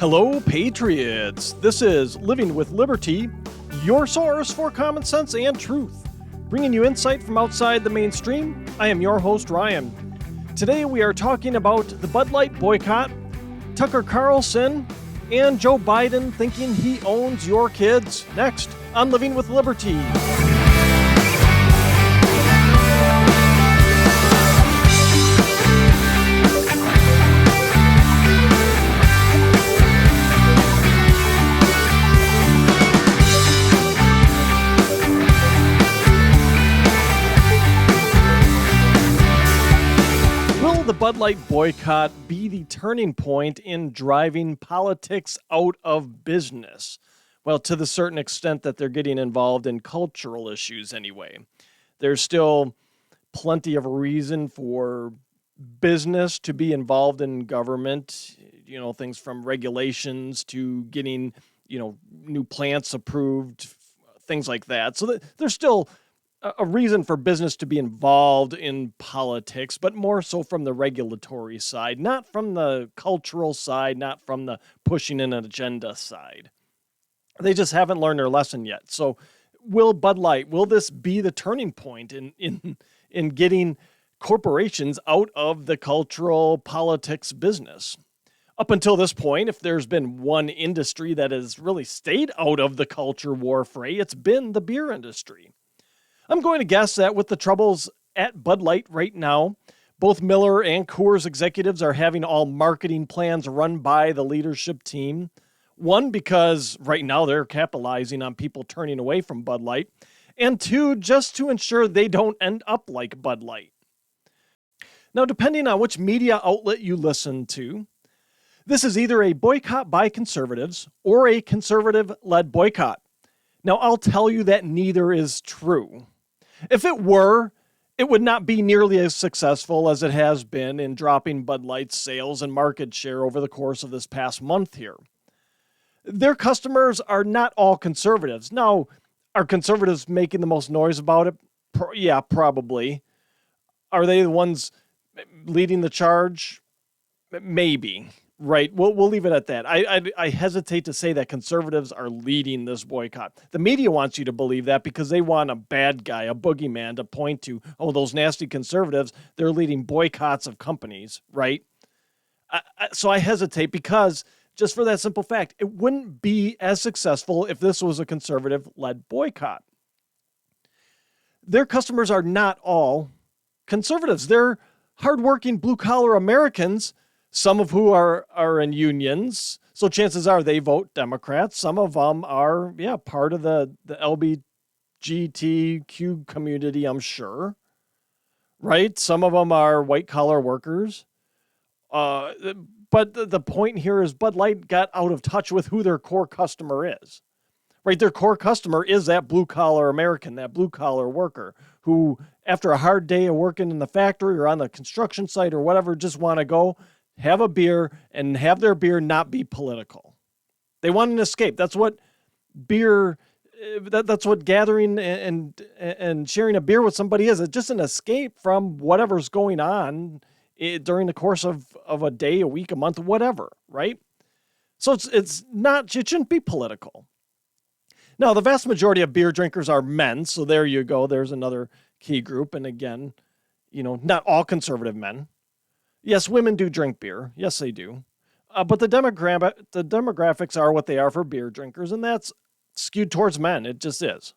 Hello, Patriots! This is Living with Liberty, your source for common sense and truth. Bringing you insight from outside the mainstream, I am your host, Ryan. Today we are talking about the Bud Light boycott, Tucker Carlson, and Joe Biden thinking he owns your kids. Next on Living with Liberty. The Bud Light boycott be the turning point in driving politics out of business? Well, to the certain extent that they're getting involved in cultural issues anyway. There's still plenty of reason for business to be involved in government, things from regulations to getting, new plants approved, things like that. So there's still a reason for business to be involved in politics, but more so from the regulatory side, not from the cultural side, not from the pushing an agenda side. They just haven't learned their lesson yet. So will this be the turning point in getting corporations out of the cultural politics business? Up until this point, if there's been one industry that has really stayed out of the culture war fray, it's been the beer industry. I'm going to guess that with the troubles at Bud Light right now, both Miller and Coors executives are having all marketing plans run by the leadership team. One, because right now they're capitalizing on people turning away from Bud Light. And two, just to ensure they don't end up like Bud Light. Now, depending on which media outlet you listen to, this is either a boycott by conservatives or a conservative-led boycott. Now, I'll tell you that neither is true. If it were, it would not be nearly as successful as it has been in dropping Bud Light's sales and market share over the course of this past month here. Their customers are not all conservatives. Now, are conservatives making the most noise about it? Yeah, probably. Are they the ones leading the charge? Maybe. Right. We'll leave it at that. I hesitate to say that conservatives are leading this boycott. The media wants you to believe that because they want a bad guy, a boogeyman to point to. Oh, those nasty conservatives, they're leading boycotts of companies, right? So I hesitate because just for that simple fact, it wouldn't be as successful if this was a conservative-led boycott. Their customers are not all conservatives. They're hardworking blue-collar Americans, some of who are in unions. So chances are they vote Democrats. Some of them are, part of the LGBTQ community, I'm sure. Right? Some of them are white-collar workers. But the point here is Bud Light got out of touch with who their core customer is. Right? Their core customer is that blue-collar American, that blue-collar worker who, after a hard day of working in the factory or on the construction site or whatever, just want to go have a beer and have their beer not be political. They want an escape. That's what beer, that's what gathering and sharing a beer with somebody is. It's just an escape from whatever's going on during the course of a day, a week, a month, whatever, right? So it shouldn't be political. Now, the vast majority of beer drinkers are men, so there you go. There's another key group. And again, not all conservative men. Yes, women do drink beer. Yes, they do. But the demographics are what they are for beer drinkers, and that's skewed towards men. It just is.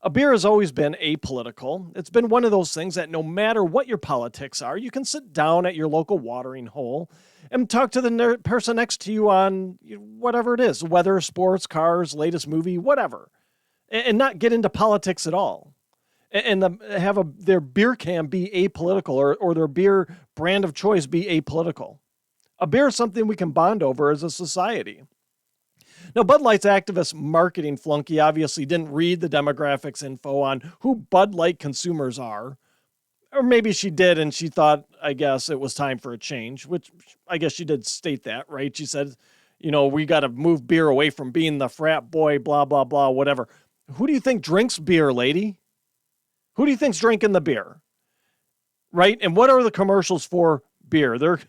A beer has always been apolitical. It's been one of those things that no matter what your politics are, you can sit down at your local watering hole and talk to the person next to you on whatever it is, weather, sports, cars, latest movie, whatever, and not get into politics at all. And their beer can be apolitical or their beer brand of choice be apolitical. A beer is something we can bond over as a society. Now, Bud Light's activist marketing flunky obviously didn't read the demographics info on who Bud Light consumers are. Or maybe she did and she thought, I guess, it was time for a change, which I guess she did state that, right? She said, we got to move beer away from being the frat boy, blah, blah, blah, whatever. Who do you think drinks beer, lady? Who do you think's drinking the beer? Right? And what are the commercials for beer? They're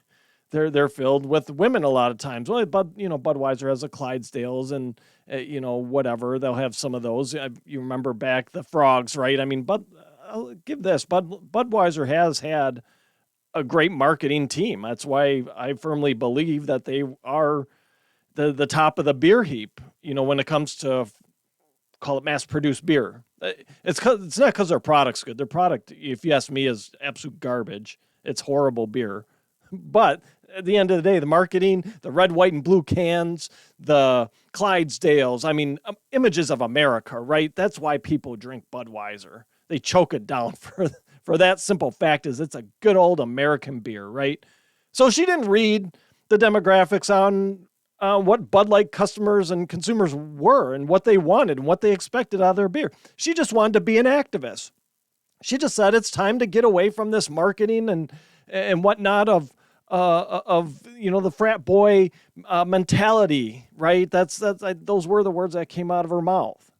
they're filled with women a lot of times. Well, but Budweiser has a Clydesdales and whatever. They'll have some of those. You remember back the frogs, right? I mean, but I'll give this. Budweiser has had a great marketing team. That's why I firmly believe that they are the top of the beer heap. When it comes to call it mass-produced beer. It's not because their product's good. Their product, if you ask me, is absolute garbage. It's horrible beer. But at the end of the day, the marketing, the red, white, and blue cans, the Clydesdales, I mean, images of America, right? That's why people drink Budweiser. They choke it down for that simple fact is it's a good old American beer, right? So she didn't read the demographics on what Bud Light customers and consumers were and what they wanted and what they expected out of their beer. She just wanted to be an activist. She just said it's time to get away from this marketing and whatnot of the frat boy mentality, right? Those were the words that came out of her mouth.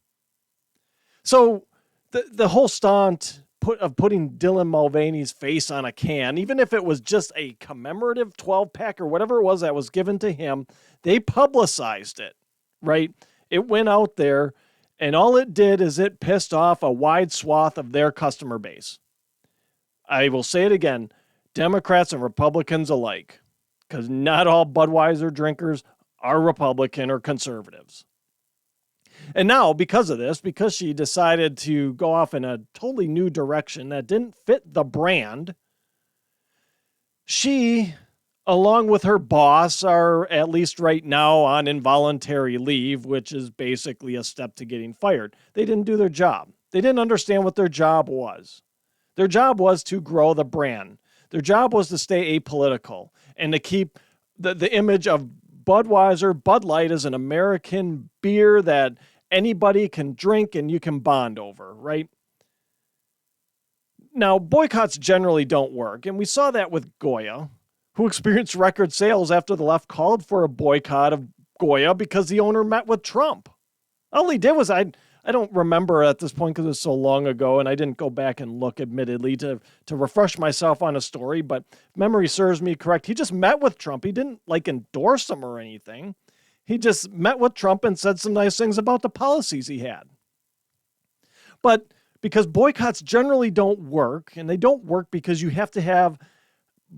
So the whole stunt of putting Dylan Mulvaney's face on a can, even if it was just a commemorative 12-pack or whatever it was that was given to him, they publicized it, right? It went out there, and all it did is it pissed off a wide swath of their customer base. I will say it again, Democrats and Republicans alike, because not all Budweiser drinkers are Republican or conservatives. And now, because of this, because she decided to go off in a totally new direction that didn't fit the brand, she, along with her boss, are at least right now on involuntary leave, which is basically a step to getting fired. They didn't do their job. They didn't understand what their job was. Their job was to grow the brand. Their job was to stay apolitical and to keep the image of Budweiser, Bud Light as an American beer that anybody can drink and you can bond over, right? Now, boycotts generally don't work, and we saw that with Goya, who experienced record sales after the left called for a boycott of Goya because the owner met with Trump. All he did was, I don't remember at this point because it was so long ago, and I didn't go back and look, admittedly, to refresh myself on a story, but if memory serves me correct, he just met with Trump. He didn't, endorse him or anything. He just met with Trump and said some nice things about the policies he had. But because boycotts generally don't work, and they don't work because you have to have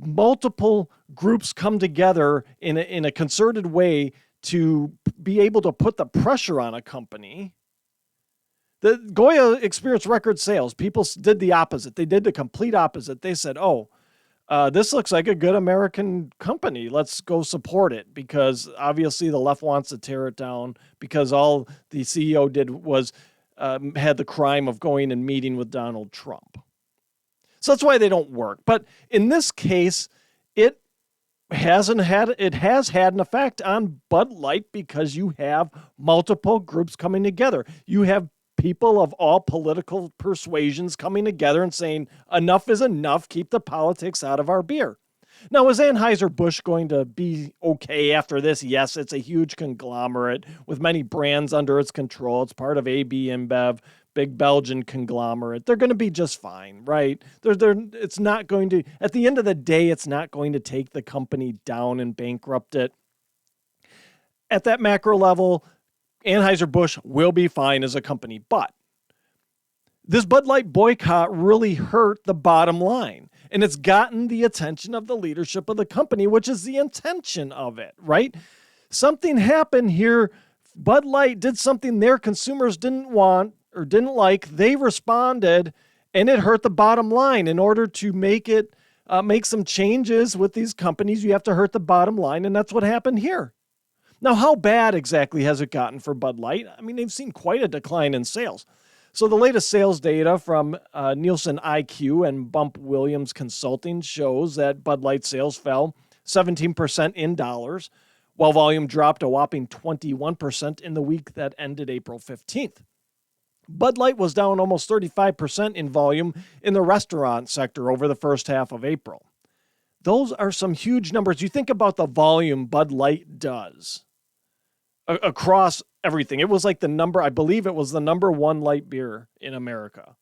multiple groups come together in a concerted way to be able to put the pressure on a company. The Goya experienced record sales. People did the opposite. They did the complete opposite. They said, this looks like a good American company. Let's go support it, because obviously the left wants to tear it down because all the CEO did was had the crime of going and meeting with Donald Trump. So that's why they don't work. But in this case, it has had an effect on Bud Light because you have multiple groups coming together. You have people of all political persuasions coming together and saying, enough is enough, keep the politics out of our beer. Now, is Anheuser-Busch going to be okay after this? Yes, it's a huge conglomerate with many brands under its control. It's part of AB InBev, big Belgian conglomerate. They're going to be just fine, right? It's not going to, at the end of the day, it's not going to take the company down and bankrupt it. At that macro level, Anheuser-Busch will be fine as a company, but this Bud Light boycott really hurt the bottom line, and it's gotten the attention of the leadership of the company, which is the intention of it, right? Something happened here. Bud Light did something their consumers didn't want or didn't like. They responded, and it hurt the bottom line. In order to make some changes with these companies, you have to hurt the bottom line, and that's what happened here. Now, how bad exactly has it gotten for Bud Light? I mean, they've seen quite a decline in sales. So the latest sales data from Nielsen IQ and Bump Williams Consulting shows that Bud Light sales fell 17% in dollars, while volume dropped a whopping 21% in the week that ended April 15th. Bud Light was down almost 35% in volume in the restaurant sector over the first half of April. Those are some huge numbers. You think about the volume Bud Light does across everything. It was like I believe it was the number one light beer in America,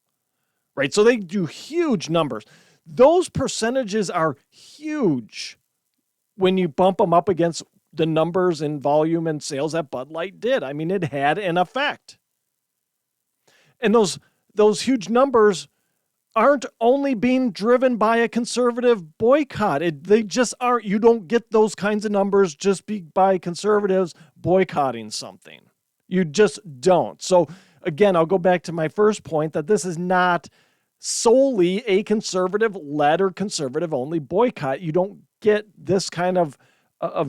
right? So they do huge numbers. Those percentages are huge. when you bump them up against the numbers and volume and sales that Bud Light did. I mean, it had an effect. And those huge numbers aren't only being driven by a conservative boycott. They just aren't. You don't get those kinds of numbers just by conservatives boycotting something. You just don't. So again, I'll go back to my first point that this is not solely a conservative-led or conservative-only boycott. You don't get this kind of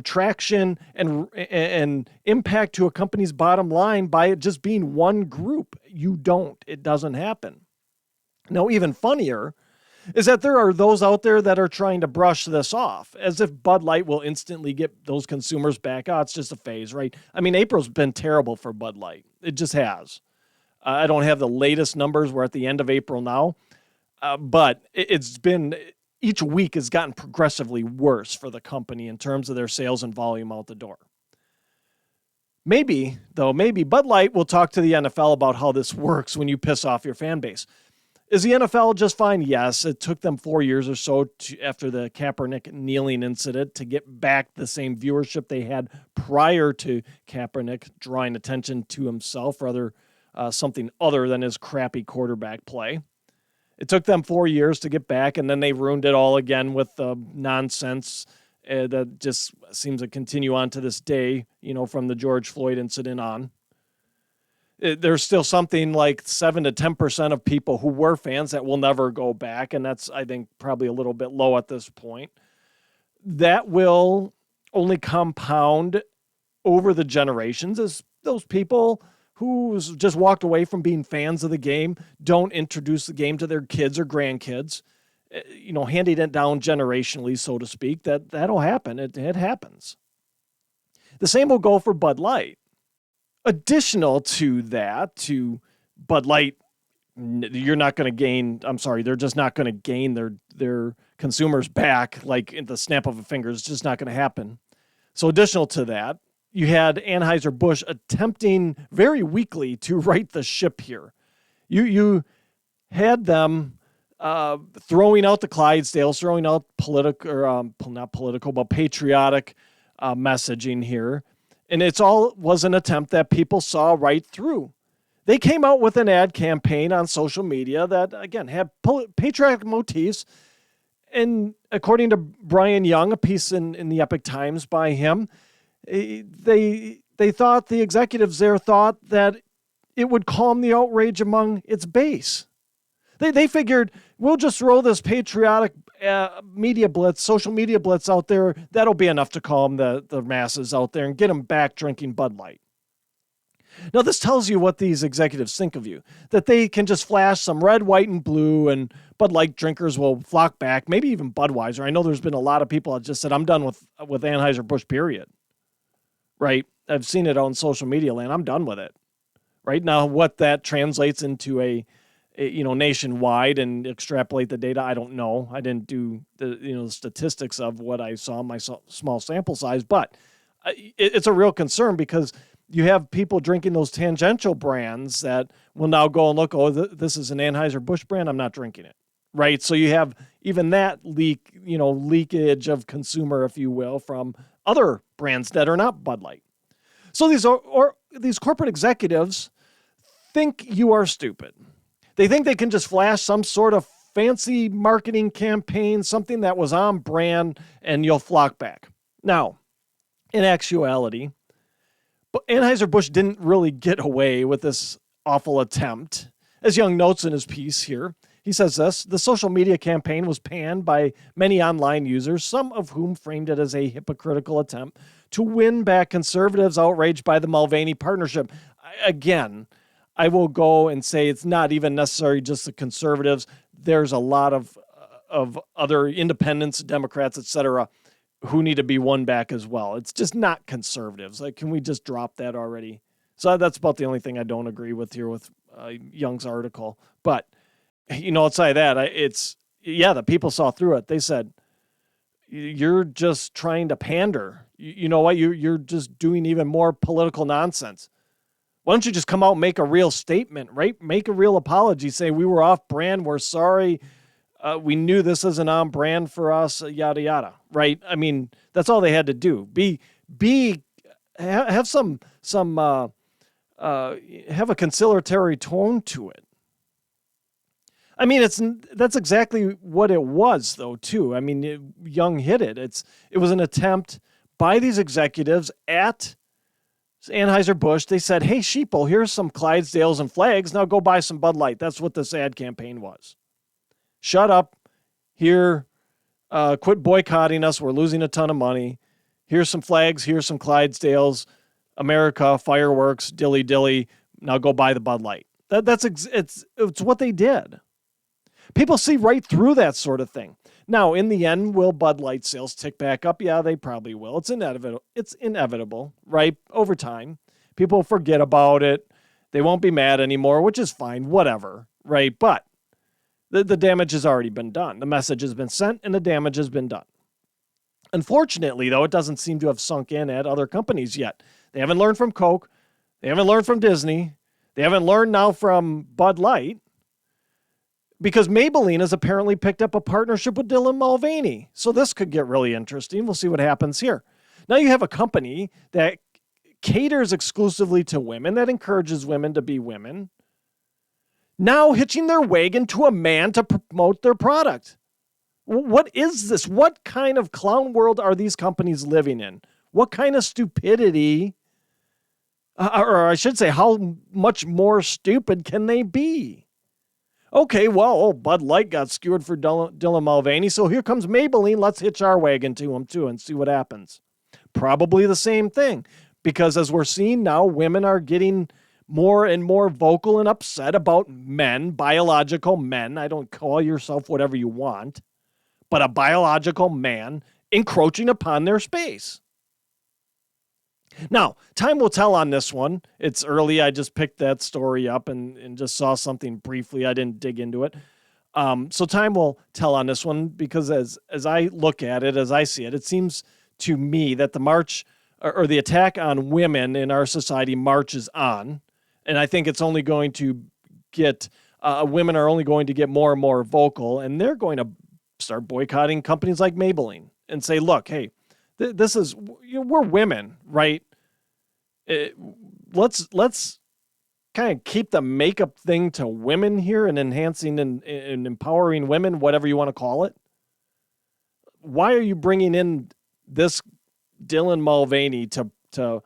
traction and impact to a company's bottom line by it just being one group. You don't. It doesn't happen. Now, even funnier is that there are those out there that are trying to brush this off as if Bud Light will instantly get those consumers back. Oh, it's just a phase, right? I mean, April's been terrible for Bud Light. It just has. I don't have the latest numbers. We're at the end of April now. But it's been, each week has gotten progressively worse for the company in terms of their sales and volume out the door. Maybe Bud Light will talk to the NFL about how this works when you piss off your fan base. Is the NFL just fine? Yes. It took them 4 years or so after the Kaepernick kneeling incident to get back the same viewership they had prior to Kaepernick drawing attention to himself, rather something other than his crappy quarterback play. It took them 4 years to get back, and then they ruined it all again with nonsense that just seems to continue on to this day, from the George Floyd incident on. There's still something like 7 to 10% of people who were fans that will never go back, and that's, I think, probably a little bit low at this point. That will only compound over the generations as those people who just walked away from being fans of the game don't introduce the game to their kids or grandkids, handing it down generationally, so to speak. That'll happen. It happens. The same will go for Bud Light. Additional to that, to Bud Light, they're just not going to gain their consumers back like in the snap of a finger. It's just not going to happen. So additional to that, you had Anheuser-Busch attempting very weakly to right the ship here. You had them throwing out the Clydesdales, throwing out not political, but patriotic messaging here. And it's all was an attempt that people saw right through. They came out with an ad campaign on social media that, again, had patriotic motifs. And according to Brian Young, a piece in the Epic Times by him, they thought, the executives there thought that it would calm the outrage among its base. They figured, we'll just throw this patriotic media blitz, social media blitz out there. That'll be enough to calm the masses out there and get them back drinking Bud Light. Now, this tells you what these executives think of you, that they can just flash some red, white, and blue, and Bud Light drinkers will flock back, maybe even Budweiser. I know there's been a lot of people that just said, I'm done with Anheuser-Busch, period. Right? I've seen it on social media land. I'm done with it. Right? Now, what that translates into a nationwide and extrapolate the data, I don't know. I didn't do the statistics of what I saw in my small sample size, but it's a real concern because you have people drinking those tangential brands that will now go and look, this is an Anheuser-Busch brand, I'm not drinking it. Right? So you have even that leakage of consumer, if you will, from other brands that are not Bud Light. So these corporate executives think you are stupid. They think they can just flash some sort of fancy marketing campaign, something that was on brand, and you'll flock back. Now, in actuality, Anheuser-Busch didn't really get away with this awful attempt. As Young notes in his piece here, he says this: the social media campaign was panned by many online users, some of whom framed it as a hypocritical attempt to win back conservatives outraged by the Mulvaney partnership. Again, I will go and say it's not even necessarily just the conservatives. There's a lot of other independents, Democrats, et cetera, who need to be won back as well. It's just not conservatives. Like, can we just drop that already? So that's about the only thing I don't agree with here with Young's article. But, outside that, the people saw through it. They said, you're just trying to pander. You know what? You're just doing even more political nonsense. Why don't you just come out and make a real statement, right? Make a real apology. Say, we were off brand. We're sorry. We knew this isn't on brand for us, yada, yada, right? I mean, that's all they had to do. Have have a conciliatory tone to it. I mean, that's exactly what it was, though, too. I mean, Young hit it. It was an attempt by these executives at Anheuser-Busch. They said, hey, sheeple, here's some Clydesdales and flags. Now go buy some Bud Light. That's what this ad campaign was. Shut up. Here, quit boycotting us. We're losing a ton of money. Here's some flags. Here's some Clydesdales. America, fireworks, dilly dilly. Now go buy the Bud Light. It's what they did. People see right through that sort of thing. Now, in the end, will Bud Light sales tick back up? Yeah, they probably will. It's inevitable, right? Over time, people forget about it. They won't be mad anymore, which is fine, whatever, right? But the damage has already been done. The message has been sent, and the damage has been done. Unfortunately, though, it doesn't seem to have sunk in at other companies yet. They haven't learned from Coke. They haven't learned from Disney. They haven't learned now from Bud Light, because Maybelline has apparently picked up a partnership with Dylan Mulvaney. So this could get really interesting. We'll see what happens here. Now you have a company that caters exclusively to women, that encourages women to be women, now hitching their wagon to a man to promote their product. What is this? What kind of clown world are these companies living in? What kind of stupidity, or I should say, how much more stupid can they be? Okay, well, Bud Light got skewered for Dylan Mulvaney, so here comes Maybelline. Let's hitch our wagon to him, too, and see what happens. Probably the same thing, because as we're seeing now, women are getting more and more vocal and upset about men, biological men. I don't call yourself whatever you want, but a biological man encroaching upon their space. Now, time will tell on this one. It's early. I just picked that story up and just saw something briefly. I didn't dig into it. So time will tell on this one, because as I look at it, as I see it, it seems to me that the march or the attack on women in our society marches on. And I think it's only going to get, women are only going to get more and more vocal, and they're going to start boycotting companies like Maybelline and say, look, hey, this is, we're women, right? Let's kind of keep the makeup thing to women here and enhancing and empowering women, whatever you want to call it. Why are you bringing in this Dylan Mulvaney to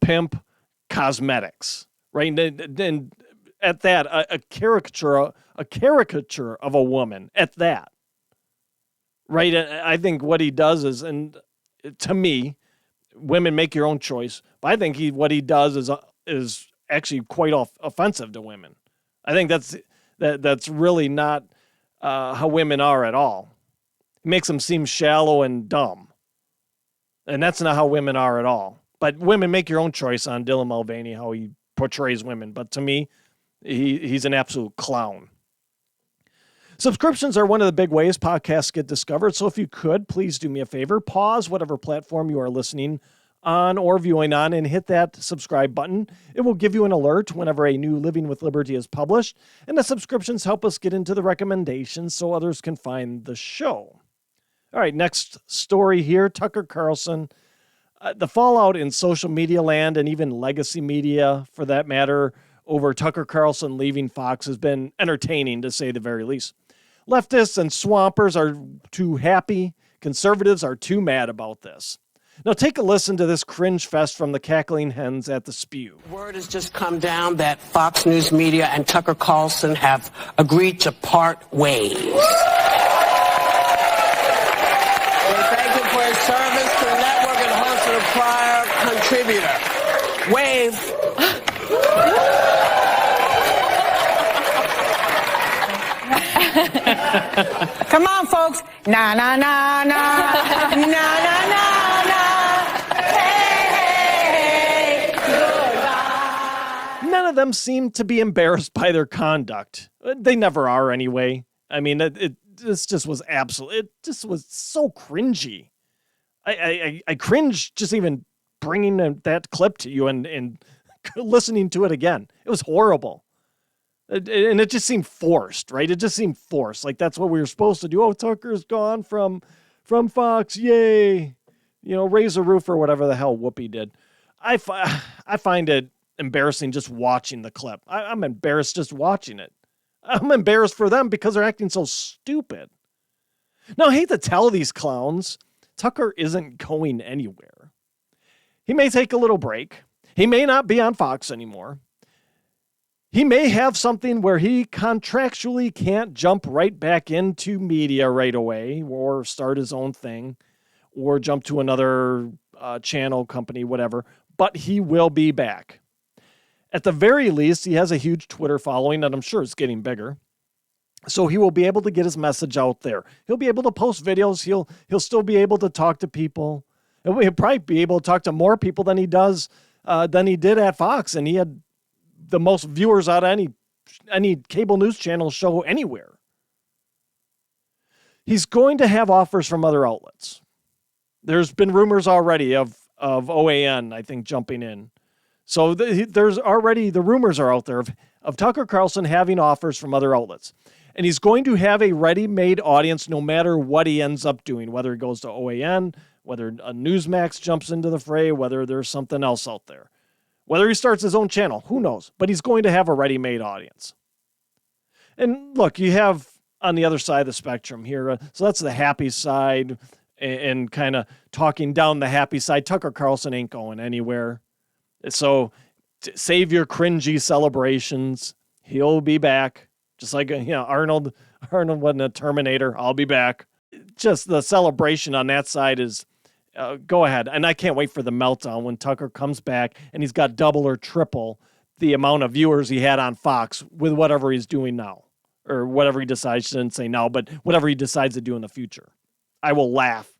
pimp cosmetics, right? And at that, a caricature of a woman at that, right? I think what he does is, and to me, women make your own choice, but I think what he does is actually quite offensive to women. I think that's really not how women are at all. It makes them seem shallow and dumb, and that's not how women are at all. But women make your own choice on Dylan Mulvaney, how he portrays women. But to me, he's an absolute clown. Subscriptions are one of the big ways podcasts get discovered. So if you could, please do me a favor, pause whatever platform you are listening on or viewing on and hit that subscribe button. It will give you an alert whenever a new Living with Liberty is published. And the subscriptions help us get into the recommendations so others can find the show. All right, next story here, Tucker Carlson. The fallout in social media land and even legacy media, for that matter, over Tucker Carlson leaving Fox has been entertaining, to say the very least. Leftists and swampers are too happy. Conservatives are too mad about this. Now take a listen to this cringe fest from the cackling hens at the Spew. Word has just come down that Fox News Media and Tucker Carlson have agreed to part ways. We thank him for his service to the network and host of the prior contributor. Wave. Come on, folks. Na, na, na, na. Na, na, na, na. Hey, hey, goodbye. None of them seem to be embarrassed by their conduct. They never are anyway. I mean, this just was it just was so cringy. I cringe just even bringing that clip to you and listening to it again. It was horrible. And it just seemed forced, right? It just seemed forced. Like that's what we were supposed to do. Oh, Tucker's gone from Fox. Yay. Raise the roof or whatever the hell Whoopi did. I find it embarrassing just watching the clip. I'm embarrassed just watching it. I'm embarrassed for them because they're acting so stupid. Now, I hate to tell these clowns, Tucker isn't going anywhere. He may take a little break. He may not be on Fox anymore. He may have something where he contractually can't jump right back into media right away or start his own thing or jump to another channel, company, whatever, but he will be back. At the very least, he has a huge Twitter following, and I'm sure it's getting bigger. So he will be able to get his message out there. He'll be able to post videos. He'll still be able to talk to people. And he'll probably be able to talk to more people than he did at Fox, and he had the most viewers out of any cable news channel show anywhere. He's going to have offers from other outlets. There's been rumors already of OAN, I think, jumping in. So there's already, the rumors are out there of Tucker Carlson having offers from other outlets. And he's going to have a ready-made audience no matter what he ends up doing, whether he goes to OAN, whether a Newsmax jumps into the fray, whether there's something else out there. Whether he starts his own channel, who knows? But he's going to have a ready-made audience. And look, you have on the other side of the spectrum here, so that's the happy side and kind of talking down the happy side. Tucker Carlson ain't going anywhere. So save your cringy celebrations. He'll be back. Just like, Arnold wasn't a Terminator. I'll be back. Just the celebration on that side is, go ahead. And I can't wait for the meltdown when Tucker comes back and he's got double or triple the amount of viewers he had on Fox with whatever he's doing now. Or whatever he decides, to say now, but whatever he decides to do in the future. I will laugh.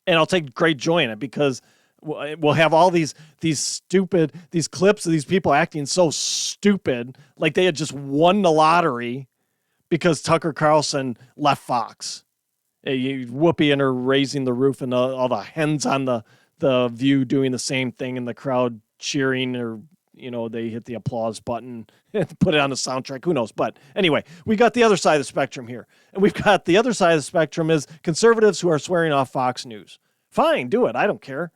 And I'll take great joy in it because we'll have all these clips of these people acting so stupid, like they had just won the lottery because Tucker Carlson left Fox. Whoopi and her raising the roof and all the hens on the View doing the same thing and the crowd cheering, or they hit the applause button and put it on the soundtrack. Who knows? But anyway, we got the other side of the spectrum here. And we've got the other side of the spectrum is conservatives who are swearing off Fox News. Fine, do it. I don't care.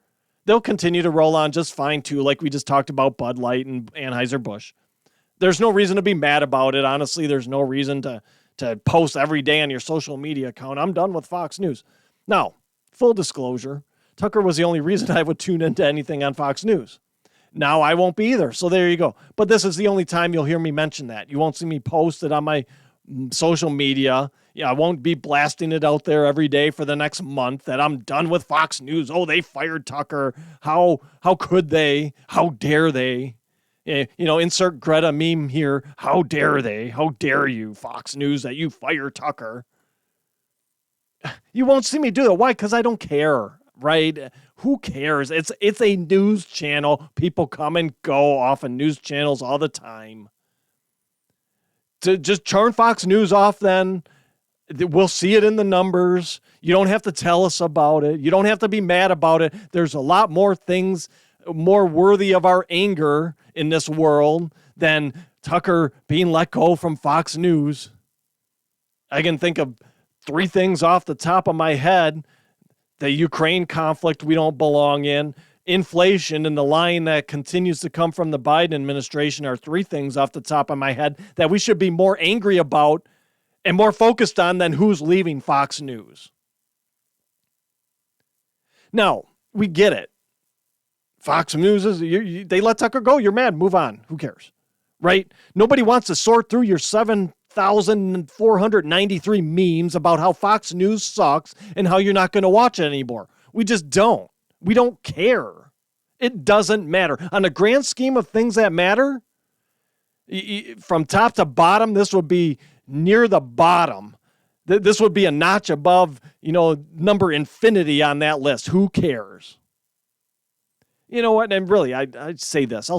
They'll continue to roll on just fine, too, like we just talked about Bud Light and Anheuser-Busch. There's no reason to be mad about it. Honestly, there's no reason to post every day on your social media account. I'm done with Fox News. Now, full disclosure, Tucker was the only reason I would tune into anything on Fox News. Now I won't be either, so there you go. But this is the only time you'll hear me mention that. You won't see me post it on my social media. Yeah, I won't be blasting it out there every day for the next month that I'm done with Fox News. Oh, they fired Tucker. How could they? How dare they? Insert Greta meme here. How dare they? How dare you, Fox News, that you fire Tucker? You won't see me do that. Why? Because I don't care, right? Who cares? It's a news channel. People come and go off of news channels all the time. To just turn Fox News off then. We'll see it in the numbers. You don't have to tell us about it. You don't have to be mad about it. There's a lot more things more worthy of our anger in this world than Tucker being let go from Fox News. I can think of 3 things off the top of my head. The Ukraine conflict we don't belong in. Inflation and the line that continues to come from the Biden administration are 3 things off the top of my head that we should be more angry about and more focused on than who's leaving Fox News. Now, we get it. Fox News they let Tucker go. You're mad. Move on. Who cares? Right? Nobody wants to sort through your 7,493 memes about how Fox News sucks and how you're not going to watch it anymore. We just don't. We don't care. It doesn't matter. On the grand scheme of things that matter, from top to bottom, this would be near the bottom. This would be a notch above, number infinity on that list. Who cares? You know what? And really, I'll say this.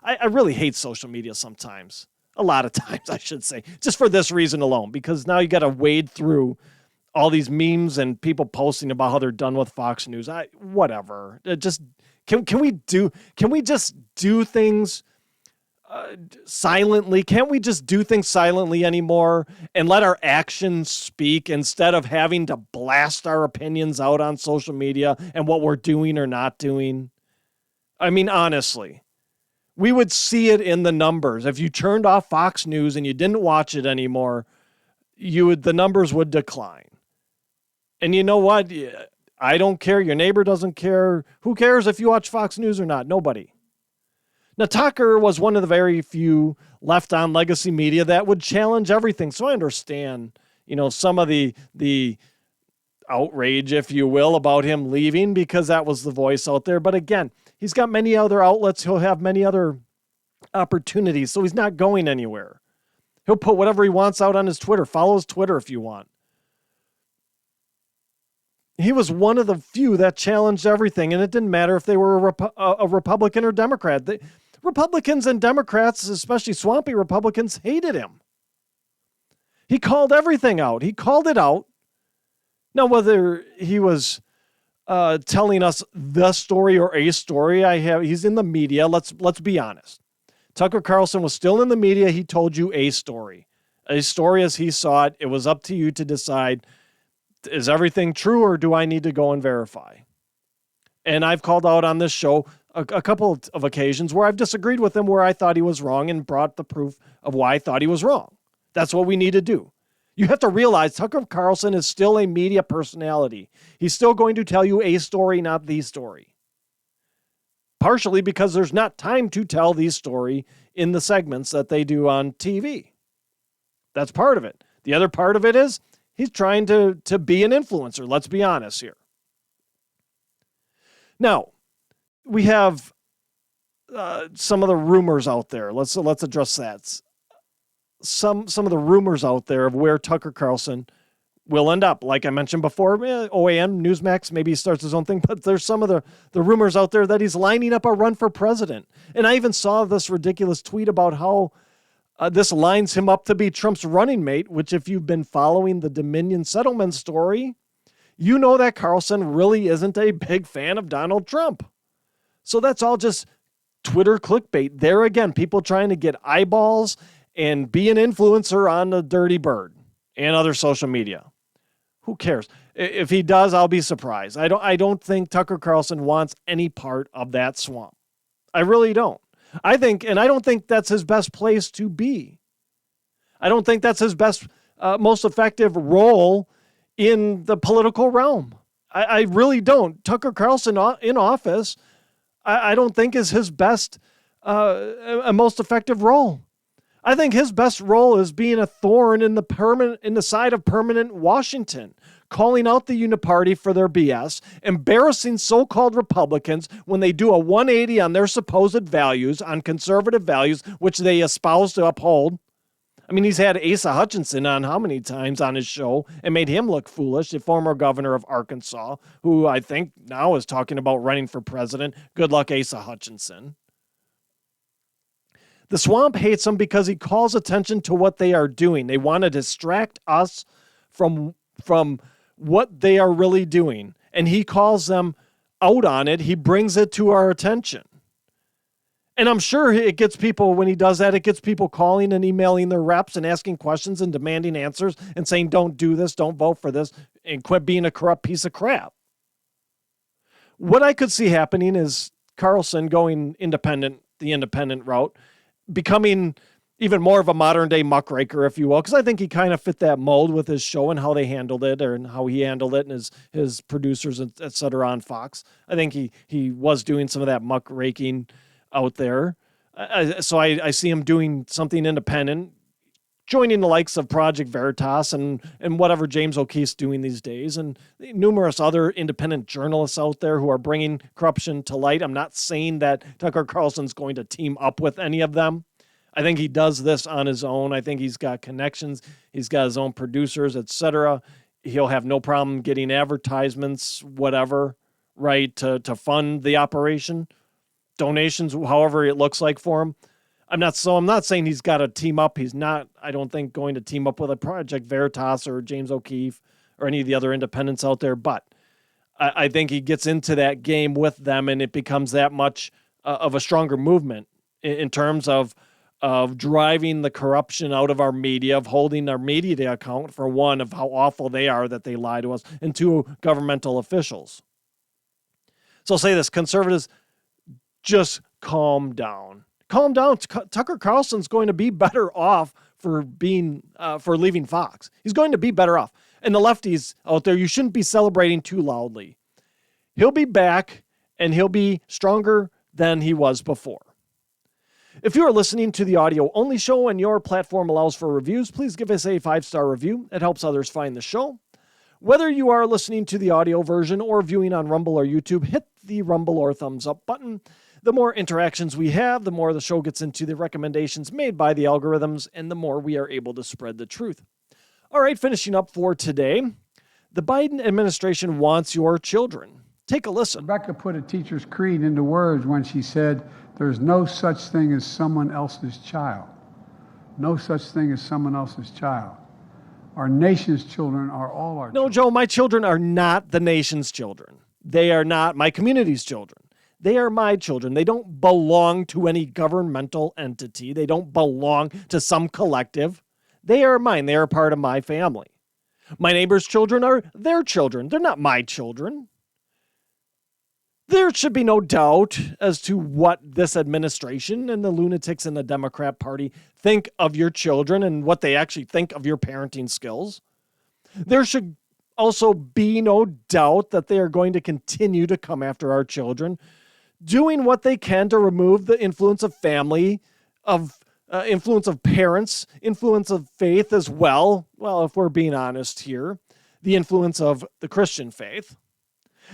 I really hate social media sometimes. A lot of times, I should say. Just for this reason alone. Because now you got to wade through all these memes and people posting about how they're done with Fox News. Whatever. Can we just do things silently? Can't we just do things silently anymore and let our actions speak instead of having to blast our opinions out on social media and what we're doing or not doing? I mean, honestly, we would see it in the numbers. If you turned off Fox News and you didn't watch it anymore, the numbers would decline. And you know what? I don't care. Your neighbor doesn't care. Who cares if you watch Fox News or not? Nobody. Now, Tucker was one of the very few left on legacy media that would challenge everything. So I understand, some of the outrage, if you will, about him leaving because that was the voice out there. But again, he's got many other outlets. He'll have many other opportunities. So he's not going anywhere. He'll put whatever he wants out on his Twitter. Follow his Twitter if you want. He was one of the few that challenged everything, and it didn't matter if they were a Republican or Democrat. Republicans and Democrats, especially swampy Republicans, hated him. He called everything out. He called it out. Now, whether he was telling us the story or a story, he's in the media. Let's be honest. Tucker Carlson was still in the media. He told you a story as he saw it. It was up to you to decide, is everything true or do I need to go and verify? And I've called out on this show a couple of occasions where I've disagreed with him, where I thought he was wrong and brought the proof of why I thought he was wrong. That's what we need to do. You have to realize Tucker Carlson is still a media personality. He's still going to tell you a story, not the story. Partially because there's not time to tell the story in the segments that they do on TV. That's part of it. The other part of it is he's trying to be an influencer. Let's be honest here. Now, we have some of the rumors out there. Let's address that. Some of the rumors out there of where Tucker Carlson will end up. Like I mentioned before, OAN, Newsmax, maybe he starts his own thing, but there's some of the rumors out there that he's lining up a run for president. And I even saw this ridiculous tweet about how this lines him up to be Trump's running mate, which if you've been following the Dominion settlement story, you know that Carlson really isn't a big fan of Donald Trump. So that's all just Twitter clickbait. There again, people trying to get eyeballs and be an influencer on the Dirty Bird and other social media. Who cares? If he does, I'll be surprised. I don't think Tucker Carlson wants any part of that swamp. I really don't. I don't think that's his best place to be. I don't think that's his best, most effective role in the political realm. I really don't. Tucker Carlson in office, I don't think is his best, most effective role. I think his best role is being a thorn in the side of permanent Washington, calling out the Uniparty for their BS, embarrassing so-called Republicans when they do a 180 on their supposed values, on conservative values, which they espouse to uphold. I mean, he's had Asa Hutchinson on how many times on his show and made him look foolish, the former governor of Arkansas, who I think now is talking about running for president. Good luck, Asa Hutchinson. The swamp hates him because he calls attention to what they are doing. They want to distract us from what they are really doing. And he calls them out on it. He brings it to our attention. And I'm sure it gets people, when he does that, it gets people calling and emailing their reps and asking questions and demanding answers and saying, don't do this, don't vote for this, and quit being a corrupt piece of crap. What I could see happening is Carlson going independent, the independent route, becoming even more of a modern day muckraker, if you will, because I think he kind of fit that mold with his show and how they handled it, or how he handled it, and his producers, et cetera, on Fox. I think he was doing some of that muckraking out there. So I see him doing something independent, joining the likes of Project Veritas and whatever James O'Keefe's doing these days, and numerous other independent journalists out there who are bringing corruption to light. I'm not saying that Tucker Carlson's going to team up with any of them. I think he does this on his own. I think he's got connections. He's got his own producers, etc. He'll have no problem getting advertisements, whatever, right, to fund the operation. Donations, however it looks like for him. I'm not saying he's got to team up. He's not, I don't think, going to team up with a Project Veritas or James O'Keefe or any of the other independents out there. But I think he gets into that game with them, and it becomes that much of a stronger movement in terms of of driving the corruption out of our media, of holding our media to account, for one, of how awful they are that they lie to us, and two, governmental officials. So I'll say this, conservatives, just calm down. Calm down. Tucker Carlson's going to be better off for leaving Fox. He's going to be better off. And the lefties out there, you shouldn't be celebrating too loudly. He'll be back, and he'll be stronger than he was before. If you are listening to the audio-only show and your platform allows for reviews, please give us a 5-star review. It helps others find the show. Whether you are listening to the audio version or viewing on Rumble or YouTube, hit the Rumble or thumbs up button. The more interactions we have, the more the show gets into the recommendations made by the algorithms, and the more we are able to spread the truth. All right, finishing up for today. The Biden administration wants your children. Take a listen. Rebecca put a teacher's creed into words when she said, "There's no such thing as someone else's child. No such thing as someone else's child. Our nation's children are all our children." No, Joe, my children are not the nation's children. They are not my community's children. They are my children. They don't belong to any governmental entity. They don't belong to some collective. They are mine. They are part of my family. My neighbor's children are their children. They're not my children. There should be no doubt as to what this administration and the lunatics in the Democrat Party think of your children and what they actually think of your parenting skills. There should also be no doubt that they are going to continue to come after our children, doing what they can to remove the influence of family, influence of parents, influence of faith as well. Well, if we're being honest here, the influence of the Christian faith.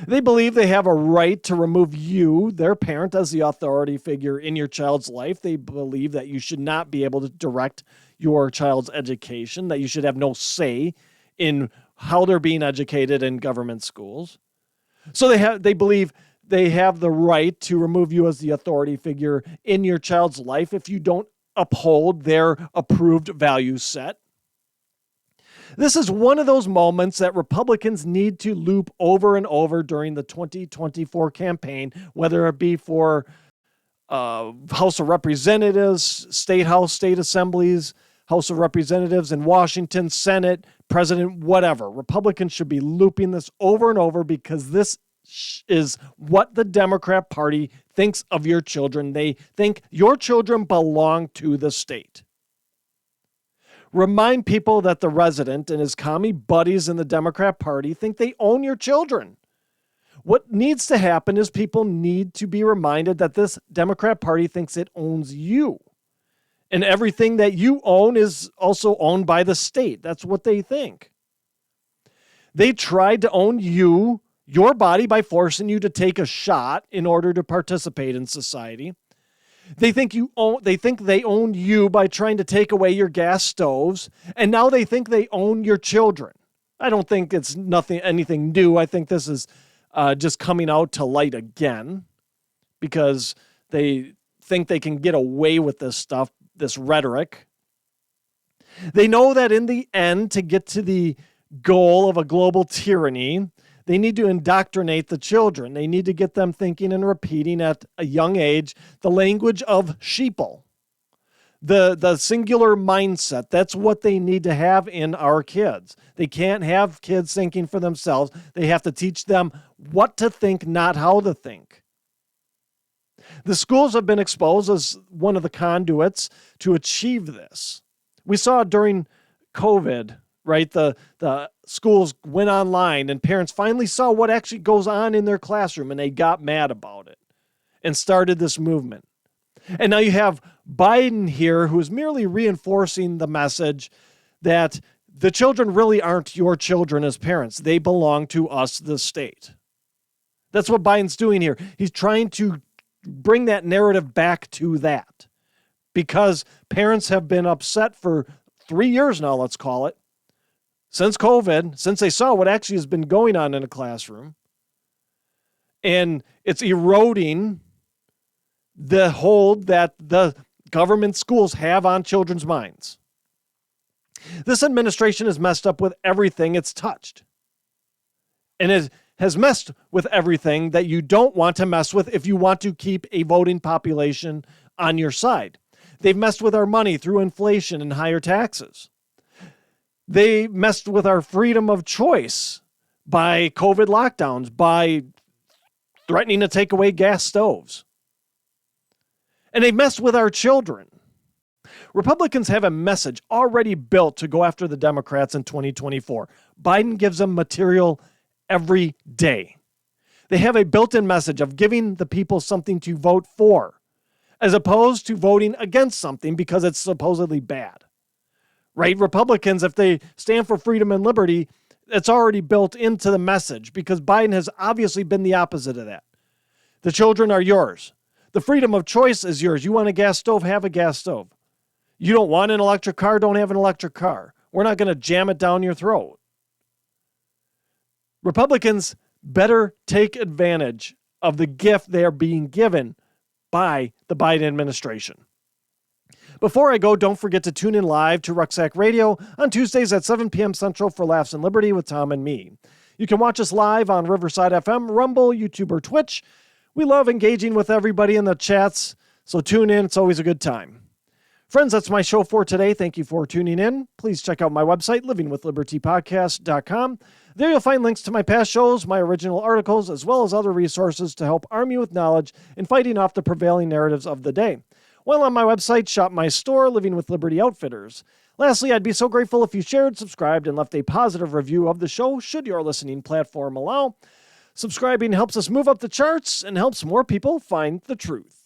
They believe they have a right to remove you, their parent, as the authority figure in your child's life. They believe that you should not be able to direct your child's education, that you should have no say in how they're being educated in government schools. So they believe they have the right to remove you as the authority figure in your child's life if you don't uphold their approved value set. This is one of those moments that Republicans need to loop over and over during the 2024 campaign, whether it be for House of Representatives, State House, State Assemblies, House of Representatives in Washington, Senate, President, whatever. Republicans should be looping this over and over because this is what the Democrat Party thinks of your children. They think your children belong to the state. Remind people that the resident and his commie buddies in the Democrat Party think they own your children. What needs to happen is people need to be reminded that this Democrat Party thinks it owns you. And everything that you own is also owned by the state. That's what they think. They tried to own you, your body, by forcing you to take a shot in order to participate in society. They think they own you by trying to take away your gas stoves, and now they think they own your children. I don't think it's anything new. I think this is just coming out to light again because they think they can get away with this stuff, this rhetoric. They know that in the end, to get to the goal of a global tyranny, they need to indoctrinate the children. They need to get them thinking and repeating at a young age the language of sheeple, the singular mindset. That's what they need to have in our kids. They can't have kids thinking for themselves. They have to teach them what to think, not how to think. The schools have been exposed as one of the conduits to achieve this. We saw during COVID, right? The schools went online and parents finally saw what actually goes on in their classroom and they got mad about it and started this movement. And now you have Biden here who is merely reinforcing the message that the children really aren't your children as parents. They belong to us, the state. That's what Biden's doing here. He's trying to bring that narrative back to that because parents have been upset for 3 years now, let's call it, since COVID, since they saw what actually has been going on in a classroom. And it's eroding the hold that the government schools have on children's minds. This administration has messed up with everything it's touched. And it has messed with everything that you don't want to mess with if you want to keep a voting population on your side. They've messed with our money through inflation and higher taxes. They messed with our freedom of choice by COVID lockdowns, by threatening to take away gas stoves. And they messed with our children. Republicans have a message already built to go after the Democrats in 2024. Biden gives them material every day. They have a built-in message of giving the people something to vote for, as opposed to voting against something because it's supposedly bad. Right? Republicans, if they stand for freedom and liberty, it's already built into the message because Biden has obviously been the opposite of that. The children are yours. The freedom of choice is yours. You want a gas stove, have a gas stove. You don't want an electric car, don't have an electric car. We're not going to jam it down your throat. Republicans better take advantage of the gift they are being given by the Biden administration. Before I go, don't forget to tune in live to Rucksack Radio on Tuesdays at 7 p.m. Central for Laughs and Liberty with Tom and me. You can watch us live on Riverside FM, Rumble, YouTube, or Twitch. We love engaging with everybody in the chats, so tune in. It's always a good time. Friends, that's my show for today. Thank you for tuning in. Please check out my website, livingwithlibertypodcast.com. There you'll find links to my past shows, my original articles, as well as other resources to help arm you with knowledge in fighting off the prevailing narratives of the day. While on my website, shop my store, Living with Liberty Outfitters. Lastly, I'd be so grateful if you shared, subscribed, and left a positive review of the show, should your listening platform allow. Subscribing helps us move up the charts and helps more people find the truth.